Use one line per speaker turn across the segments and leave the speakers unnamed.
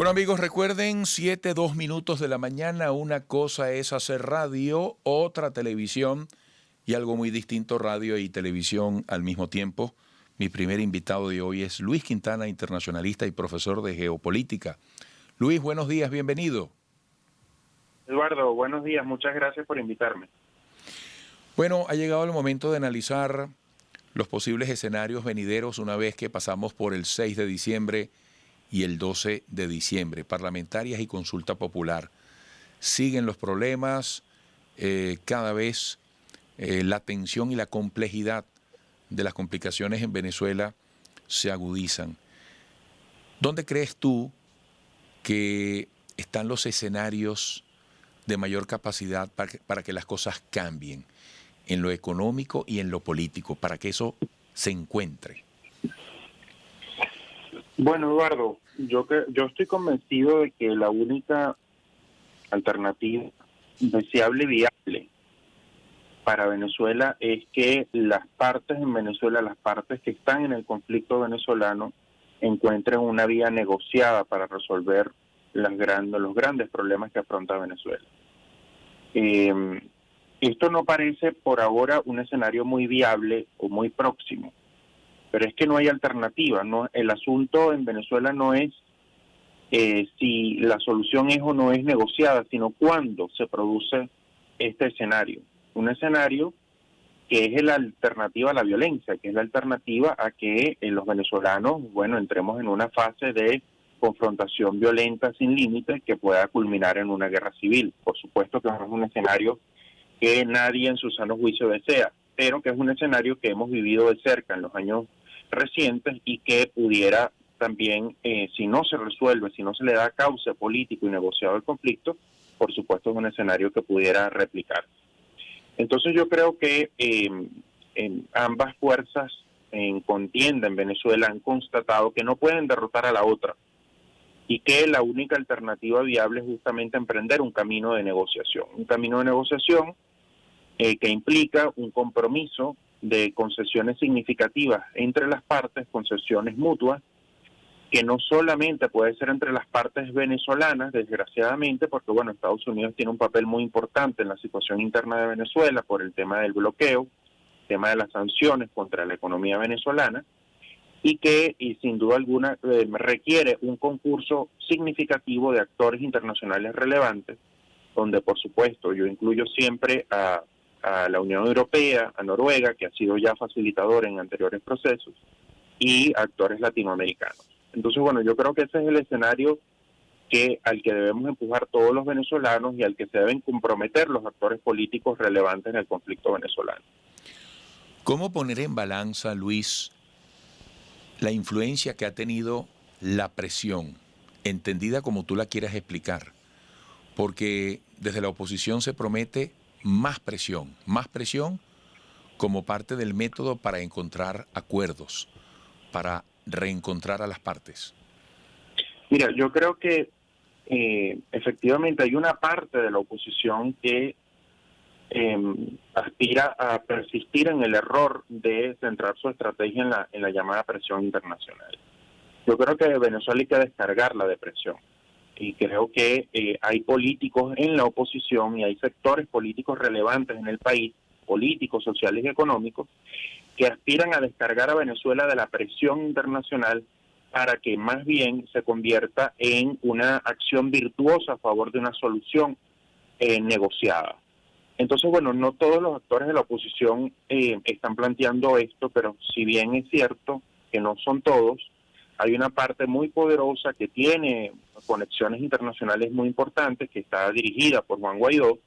Bueno amigos, recuerden 7:02 de la mañana, una cosa es hacer radio, otra televisión y algo muy distinto, radio y televisión al mismo tiempo. Mi primer invitado de hoy es Luis Quintana, internacionalista y profesor de geopolítica. Luis, buenos días, bienvenido.
Eduardo, buenos días, muchas gracias por invitarme.
Bueno, ha llegado el momento de analizar los posibles escenarios venideros una vez que pasamos por el 6 de diciembre y el 12 de diciembre, parlamentarias y consulta popular. Siguen los problemas, cada vez la tensión y la complejidad de las complicaciones en Venezuela se agudizan. ¿Dónde crees tú que están los escenarios de mayor capacidad para que las cosas cambien en lo económico y en lo político, para que eso se encuentre?
Bueno, Eduardo, yo estoy convencido de que la única alternativa deseable y viable para Venezuela es que las partes en Venezuela, las partes que están en el conflicto venezolano, encuentren una vía negociada para resolver los grandes problemas que afronta Venezuela. Esto no parece por ahora un escenario muy viable o muy próximo, pero es que no hay alternativa. No, el asunto en Venezuela no es si la solución es o no es negociada, sino cuándo se produce este escenario. Un escenario que es la alternativa a la violencia, que es la alternativa a que los venezolanos, entremos en una fase de confrontación violenta sin límites que pueda culminar en una guerra civil. Por supuesto que no es un escenario que nadie en su sano juicio desea, pero que es un escenario que hemos vivido de cerca en los años recientes y que pudiera también, si no se resuelve, si no se le da cauce político y negociado el conflicto, por supuesto es un escenario que pudiera replicar. Entonces yo creo que en ambas fuerzas en contienda en Venezuela han constatado que no pueden derrotar a la otra y que la única alternativa viable es justamente emprender un camino de negociación. Un camino de negociación que implica un compromiso de concesiones significativas entre las partes, concesiones mutuas, que no solamente puede ser entre las partes venezolanas, desgraciadamente, porque Estados Unidos tiene un papel muy importante en la situación interna de Venezuela por el tema del bloqueo, el tema de las sanciones contra la economía venezolana, y que sin duda alguna requiere un concurso significativo de actores internacionales relevantes, donde por supuesto yo incluyo siempre a la Unión Europea, a Noruega, que ha sido ya facilitador en anteriores procesos, y actores latinoamericanos. Entonces, yo creo que ese es el escenario al que debemos empujar todos los venezolanos y al que se deben comprometer los actores políticos relevantes en el conflicto venezolano.
¿Cómo poner en balanza, Luis, la influencia que ha tenido la presión, entendida como tú la quieras explicar? Porque desde la oposición se promete más presión como parte del método para encontrar acuerdos, para reencontrar a las partes.
Mira, yo creo que efectivamente hay una parte de la oposición que aspira a persistir en el error de centrar su estrategia en la llamada presión internacional. Yo creo que Venezuela hay que descargarla de presión. Y creo que hay políticos en la oposición y hay sectores políticos relevantes en el país, políticos, sociales y económicos, que aspiran a descargar a Venezuela de la presión internacional para que más bien se convierta en una acción virtuosa a favor de una solución negociada. Entonces, no todos los actores de la oposición están planteando esto, pero si bien es cierto que no son todos, hay una parte muy poderosa que tiene conexiones internacionales muy importantes, que está dirigida por Juan Guaidó,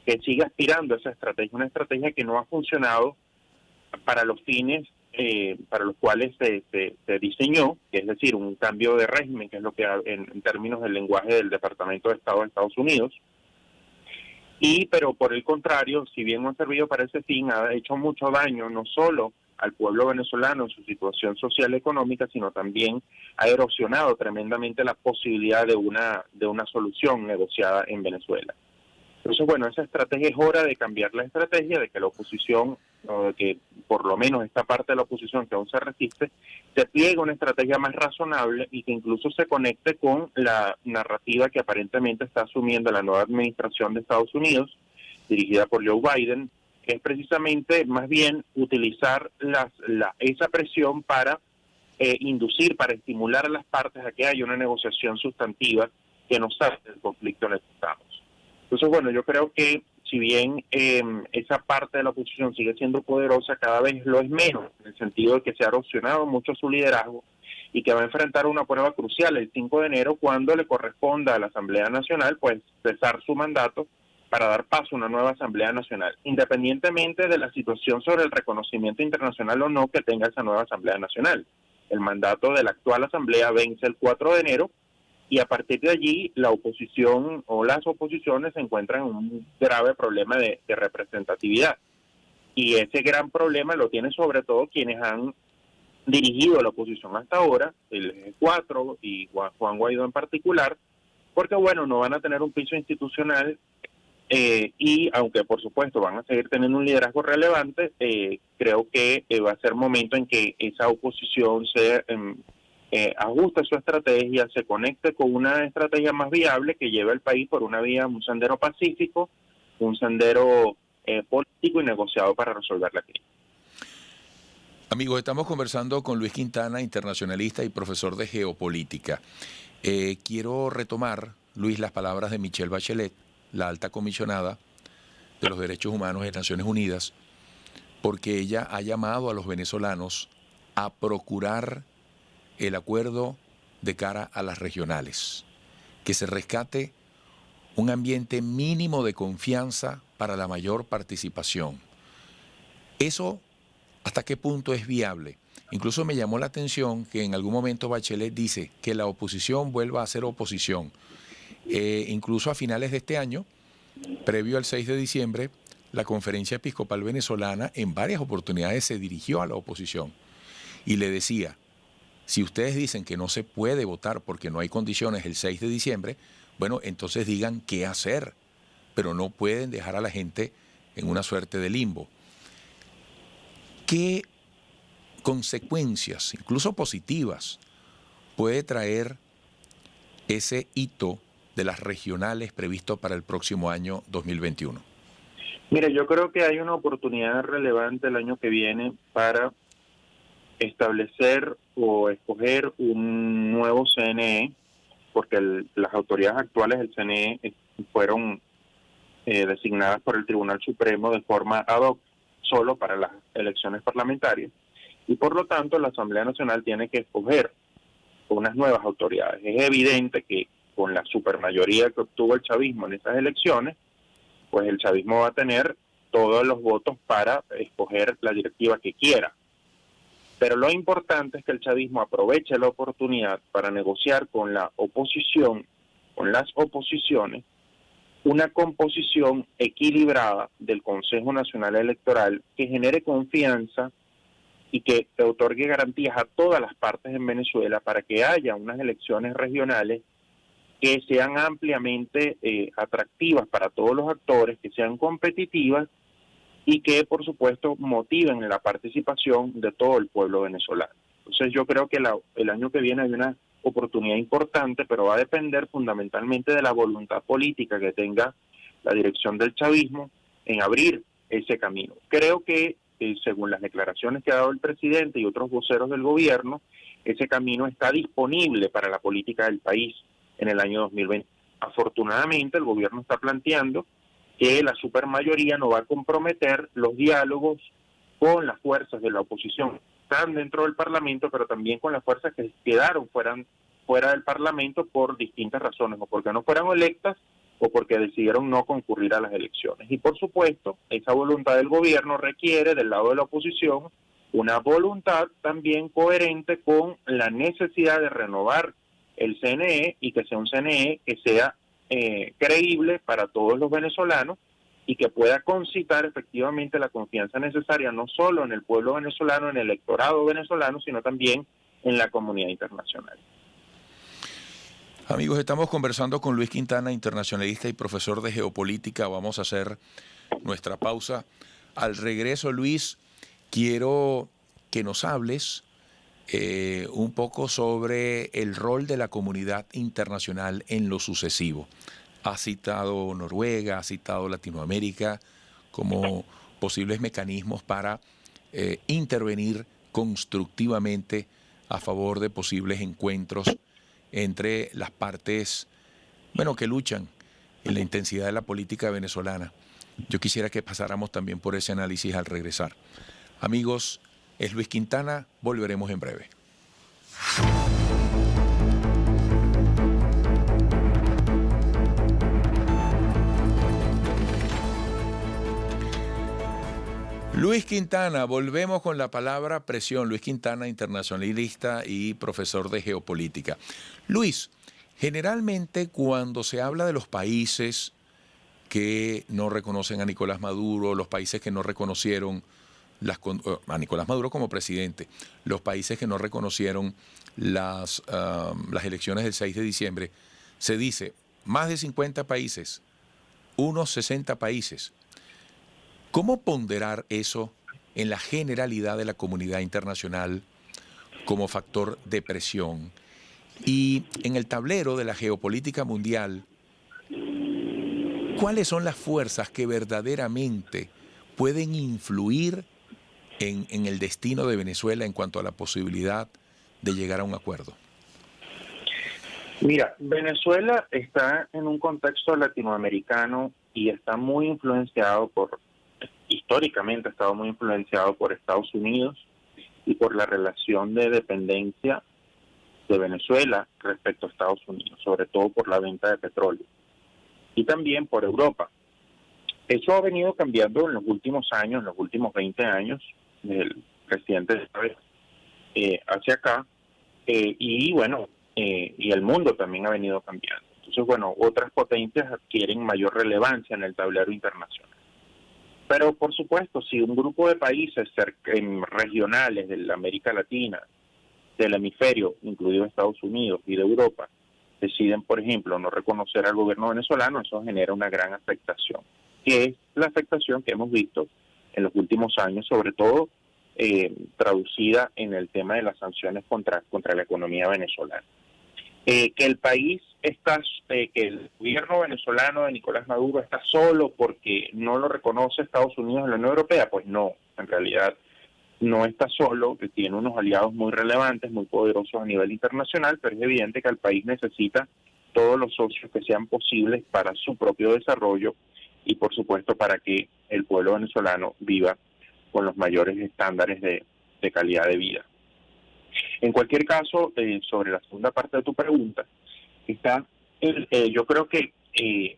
que sigue aspirando a esa estrategia, una estrategia que no ha funcionado para los fines para los cuales se diseñó, que es decir, un cambio de régimen, que es lo que en términos del lenguaje del Departamento de Estado de Estados Unidos. Pero por el contrario, si bien no ha servido para ese fin, ha hecho mucho daño no solo al pueblo venezolano en su situación social y económica, sino también ha erosionado tremendamente la posibilidad de una solución negociada en Venezuela. Entonces, esa estrategia es hora de cambiar la estrategia, de que la oposición, o de que por lo menos esta parte de la oposición que aún se resiste, se pliegue una estrategia más razonable y que incluso se conecte con la narrativa que aparentemente está asumiendo la nueva administración de Estados Unidos, dirigida por Joe Biden, que es precisamente más bien utilizar esa presión para inducir, para estimular a las partes a que haya una negociación sustantiva que nos saque del conflicto en el que estamos. Entonces, bueno, yo creo que si bien esa parte de la oposición sigue siendo poderosa, cada vez lo es menos, en el sentido de que se ha erosionado mucho su liderazgo y que va a enfrentar una prueba crucial el 5 de enero cuando le corresponda a la Asamblea Nacional pues cesar su mandato para dar paso a una nueva Asamblea Nacional, independientemente de la situación sobre el reconocimiento internacional o no que tenga esa nueva Asamblea Nacional. El mandato de la actual Asamblea vence el 4 de enero y a partir de allí la oposición o las oposiciones se encuentran en un grave problema de representatividad. Y ese gran problema lo tienen sobre todo quienes han dirigido la oposición hasta ahora, el G4 y Juan Guaidó en particular, porque bueno, no van a tener un piso institucional y aunque por supuesto van a seguir teniendo un liderazgo relevante, creo que va a ser momento en que esa oposición se ajuste su estrategia, se conecte con una estrategia más viable que lleve al país por una vía, un sendero pacífico, un sendero político y negociado para resolver la crisis.
Amigos, estamos conversando con Luis Quintana, internacionalista y profesor de geopolítica. Quiero retomar, Luis, las palabras de Michelle Bachelet, la alta comisionada de los Derechos Humanos de Naciones Unidas, porque ella ha llamado a los venezolanos a procurar el acuerdo de cara a las regionales, que se rescate un ambiente mínimo de confianza para la mayor participación. Eso, ¿hasta qué punto es viable? Incluso me llamó la atención que en algún momento Bachelet dice que la oposición vuelva a ser oposición. Incluso a finales de este año, previo al 6 de diciembre, la Conferencia Episcopal Venezolana en varias oportunidades se dirigió a la oposición y le decía: si ustedes dicen que no se puede votar porque no hay condiciones el 6 de diciembre, bueno, entonces digan qué hacer, pero no pueden dejar a la gente en una suerte de limbo. ¿Qué consecuencias, incluso positivas, puede traer ese hito de las regionales previsto para el próximo año 2021?
Mira, yo creo que hay una oportunidad relevante el año que viene para establecer o escoger un nuevo CNE, porque las autoridades actuales del CNE fueron designadas por el Tribunal Supremo de forma ad hoc, solo para las elecciones parlamentarias, y por lo tanto la Asamblea Nacional tiene que escoger unas nuevas autoridades. Es evidente que con la supermayoría que obtuvo el chavismo en esas elecciones, pues el chavismo va a tener todos los votos para escoger la directiva que quiera. Pero lo importante es que el chavismo aproveche la oportunidad para negociar con la oposición, con las oposiciones, una composición equilibrada del Consejo Nacional Electoral que genere confianza y que otorgue garantías a todas las partes en Venezuela para que haya unas elecciones regionales que sean ampliamente atractivas para todos los actores, que sean competitivas y que, por supuesto, motiven la participación de todo el pueblo venezolano. Entonces yo creo que el año que viene hay una oportunidad importante, pero va a depender fundamentalmente de la voluntad política que tenga la dirección del chavismo en abrir ese camino. Creo que, según las declaraciones que ha dado el presidente y otros voceros del gobierno, ese camino está disponible para la política del país en el año 2020. Afortunadamente, el gobierno está planteando que la supermayoría no va a comprometer los diálogos con las fuerzas de la oposición. Están dentro del Parlamento, pero también con las fuerzas que quedaron fuera del Parlamento por distintas razones, o porque no fueron electas o porque decidieron no concurrir a las elecciones. Y por supuesto, esa voluntad del gobierno requiere del lado de la oposición una voluntad también coherente con la necesidad de renovar el CNE y que sea un CNE que sea creíble para todos los venezolanos y que pueda concitar efectivamente la confianza necesaria no solo en el pueblo venezolano, en el electorado venezolano, sino también en la comunidad internacional.
Amigos, estamos conversando con Luis Quintana, internacionalista y profesor de geopolítica. Vamos a hacer nuestra pausa. Al regreso, Luis, quiero que nos hables un poco sobre el rol de la comunidad internacional en lo sucesivo. Has citado Noruega, has citado Latinoamérica como posibles mecanismos para intervenir constructivamente a favor de posibles encuentros entre las partes, bueno, que luchan en la intensidad de la política venezolana. Yo quisiera que pasáramos también por ese análisis al regresar. Amigos, es Luis Quintana, volveremos en breve. Luis Quintana, volvemos con la palabra presión. Luis Quintana, internacionalista y profesor de geopolítica. Luis, generalmente cuando se habla de los países que no reconocen a Nicolás Maduro, los países que no reconocieron a Nicolás Maduro como presidente, los países que no reconocieron las elecciones del 6 de diciembre, se dice más de 50 países, unos 60 países. ¿Cómo ponderar eso en la generalidad de la comunidad internacional como factor de presión? Y en el tablero de la geopolítica mundial, ¿cuáles son las fuerzas que verdaderamente pueden influir en el destino de Venezuela en cuanto a la posibilidad de llegar a un acuerdo?
Mira, Venezuela está en un contexto latinoamericano y está muy influenciado históricamente ha estado muy influenciado por Estados Unidos y por la relación de dependencia de Venezuela respecto a Estados Unidos, sobre todo por la venta de petróleo, y también por Europa. Eso ha venido cambiando en los últimos años, en los últimos 20 años, del presidente Chávez hacia acá, y el mundo también ha venido cambiando. Entonces, otras potencias adquieren mayor relevancia en el tablero internacional. Pero, por supuesto, si un grupo de países regionales de la América Latina, del hemisferio, incluido Estados Unidos y de Europa, deciden, por ejemplo, no reconocer al gobierno venezolano, eso genera una gran afectación, que es la afectación que hemos visto en los últimos años, sobre todo traducida en el tema de las sanciones contra la economía venezolana. Que el país que el gobierno venezolano de Nicolás Maduro está solo porque no lo reconoce Estados Unidos y la Unión Europea, pues no, en realidad no está solo, que tiene unos aliados muy relevantes, muy poderosos a nivel internacional, pero es evidente que el país necesita todos los socios que sean posibles para su propio desarrollo y, por supuesto, para que el pueblo venezolano viva con los mayores estándares de calidad de vida. En cualquier caso, sobre la segunda parte de tu pregunta, yo creo que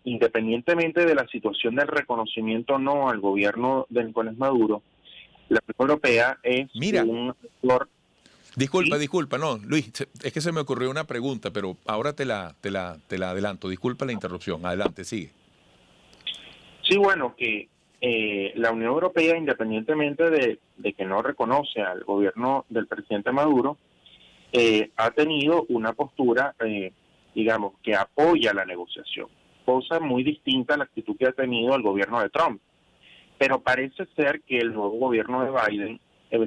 independientemente de la situación del reconocimiento o no al gobierno de Nicolás Maduro, la Unión Europea es un actor.
Disculpa, no, Luis, es que se me ocurrió una pregunta, pero ahora te la adelanto. Disculpa la interrupción. Adelante, sigue.
Sí, que la Unión Europea, independientemente de que no reconoce al gobierno del presidente Maduro, ha tenido una postura, que apoya la negociación, cosa muy distinta a la actitud que ha tenido el gobierno de Trump. Pero parece ser que el nuevo gobierno de Biden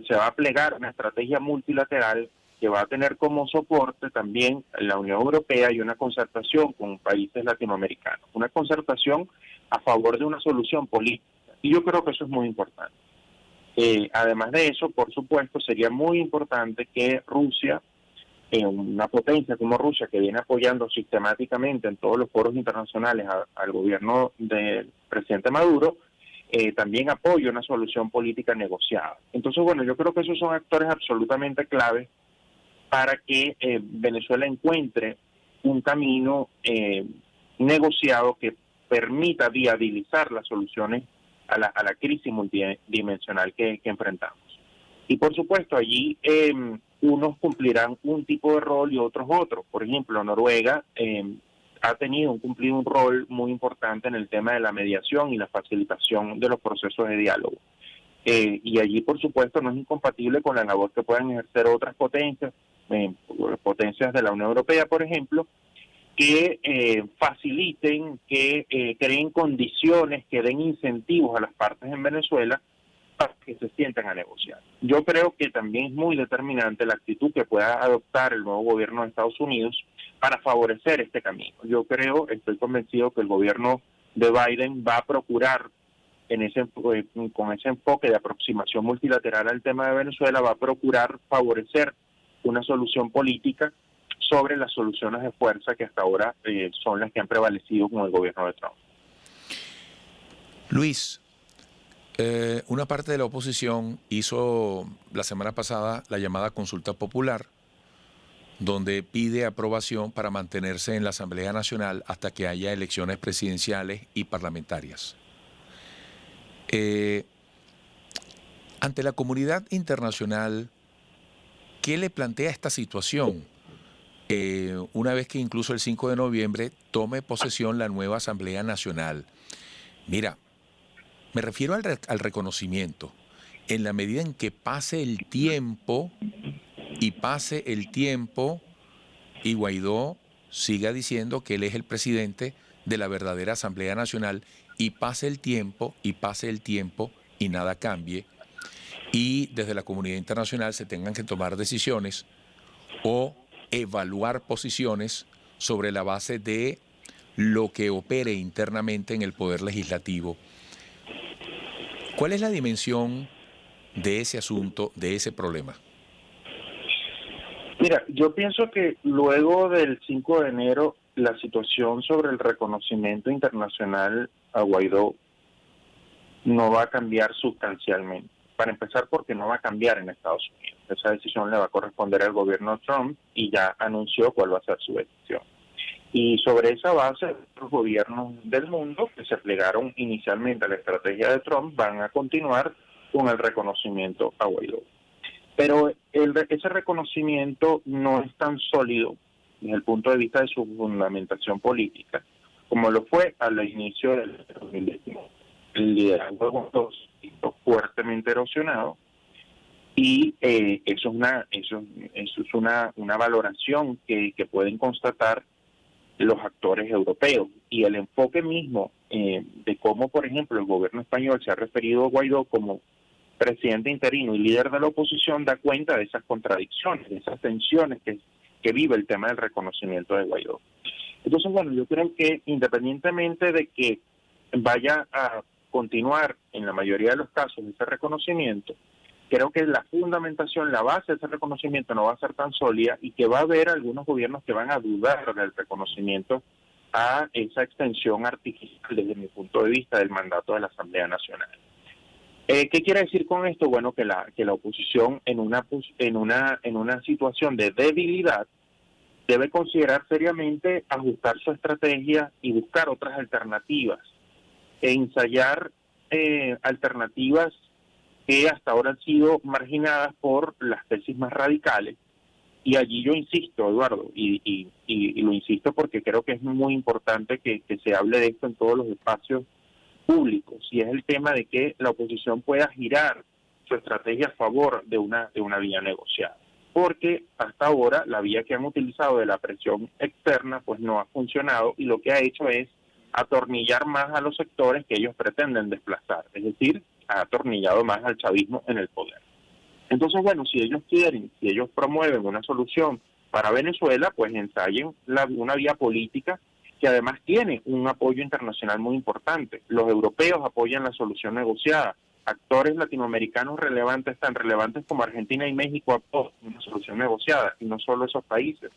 se va a plegar a una estrategia multilateral que va a tener como soporte también la Unión Europea y una concertación con países latinoamericanos, una concertación a favor de una solución política. Y yo creo que eso es muy importante. Además de eso, por supuesto, sería muy importante que Rusia, una potencia como Rusia, que viene apoyando sistemáticamente en todos los foros internacionales al gobierno del presidente Maduro, también apoya una solución política negociada. Entonces, yo creo que esos son actores absolutamente claves para que Venezuela encuentre un camino negociado que permita viabilizar las soluciones a la crisis multidimensional que enfrentamos. Y por supuesto, allí unos cumplirán un tipo de rol y otros otros. Por ejemplo, Noruega ha cumplido un rol muy importante en el tema de la mediación y la facilitación de los procesos de diálogo. Y allí, por supuesto, no es incompatible con la labor que puedan ejercer otras potencias, potencias de la Unión Europea, por ejemplo, que faciliten, que creen condiciones, que den incentivos a las partes en Venezuela para que se sientan a negociar. Yo creo que también es muy determinante la actitud que pueda adoptar el nuevo gobierno de Estados Unidos para favorecer este camino. Yo estoy convencido que el gobierno de Biden va a procurar con ese enfoque de aproximación multilateral al tema de Venezuela, va a procurar favorecer una solución política sobre las soluciones de fuerza que hasta ahora son las que han prevalecido con el gobierno de Trump.
Luis, una parte de la oposición hizo la semana pasada la llamada consulta popular, donde pide aprobación para mantenerse en la Asamblea Nacional hasta que haya elecciones presidenciales y parlamentarias. Ante la comunidad internacional, ¿qué le plantea esta situación? Una vez que incluso el 5 de noviembre tome posesión la nueva Asamblea Nacional. Mira, me refiero al reconocimiento. En la medida en que pase el tiempo y Guaidó siga diciendo que él es el presidente de la verdadera Asamblea Nacional, y pase el tiempo y nada cambie, y desde la comunidad internacional se tengan que tomar decisiones o evaluar posiciones sobre la base de lo que opere internamente en el Poder Legislativo. ¿Cuál es la dimensión de ese asunto, de ese problema?
Mira, yo pienso que luego del 5 de enero la situación sobre el reconocimiento internacional a Guaidó no va a cambiar sustancialmente. Para empezar, porque no va a cambiar en Estados Unidos. Esa decisión le va a corresponder al gobierno de Trump y ya anunció cuál va a ser su decisión. Y sobre esa base, los gobiernos del mundo que se plegaron inicialmente a la estrategia de Trump van a continuar con el reconocimiento a Guaidó. Pero ese reconocimiento no es tan sólido desde el punto de vista de su fundamentación política como lo fue al inicio del 2019. El liderazgo de Guaidó fuertemente erosionado, y eso es una valoración que pueden constatar los actores europeos, y el enfoque mismo de cómo, por ejemplo, el gobierno español se ha referido a Guaidó como presidente interino y líder de la oposición da cuenta de esas contradicciones, de esas tensiones que vive el tema del reconocimiento de Guaidó. Entonces, bueno, yo creo que independientemente de que vaya a continuar en la mayoría de los casos ese reconocimiento, creo que la fundamentación, la base de ese reconocimiento no va a ser tan sólida, y que va a haber algunos gobiernos que van a dudar del reconocimiento a esa extensión artificial, desde mi punto de vista, del mandato de la Asamblea Nacional. ¿Qué quiere decir con esto? Bueno, que la oposición en una situación de debilidad debe considerar seriamente ajustar su estrategia y buscar otras alternativas, e ensayar alternativas que hasta ahora han sido marginadas por las tesis más radicales. Y allí yo insisto, Eduardo, y lo insisto porque creo que es muy importante que se hable de esto en todos los espacios públicos, y es el tema de que la oposición pueda girar su estrategia a favor de una vía negociada. Porque hasta ahora la vía que han utilizado de la presión externa pues no ha funcionado, y lo que ha hecho es atornillar más a los sectores que ellos pretenden desplazar, es decir, ha atornillado más al chavismo en el poder. Entonces, bueno, si ellos quieren, si ellos promueven una solución para Venezuela, pues ensayen una vía política que además tiene un apoyo internacional muy importante. Los europeos apoyan la solución negociada. Actores latinoamericanos relevantes, tan relevantes como Argentina y México, apoyan una solución negociada, y no solo esos países.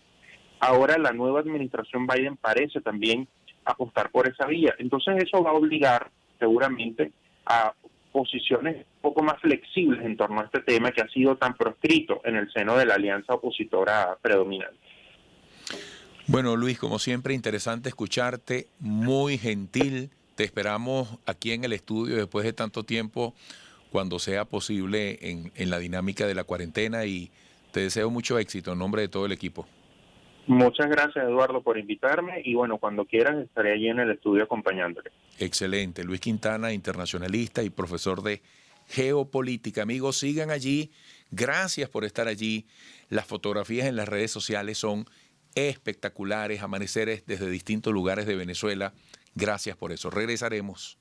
Ahora la nueva administración Biden parece también apostar por esa vía. Entonces eso va a obligar seguramente a posiciones un poco más flexibles en torno a este tema que ha sido tan proscrito en el seno de la alianza opositora predominante.
Bueno, Luis, como siempre, interesante escucharte, muy gentil. Te esperamos aquí en el estudio después de tanto tiempo, cuando sea posible, en la dinámica de la cuarentena, y te deseo mucho éxito en nombre de todo el equipo.
Muchas gracias, Eduardo, por invitarme, y bueno, cuando quieras estaré allí en el estudio acompañándole.
Excelente. Luis Quintana, internacionalista y profesor de geopolítica. Amigos, sigan allí. Gracias por estar allí. Las fotografías en las redes sociales son espectaculares, amaneceres desde distintos lugares de Venezuela. Gracias por eso. Regresaremos.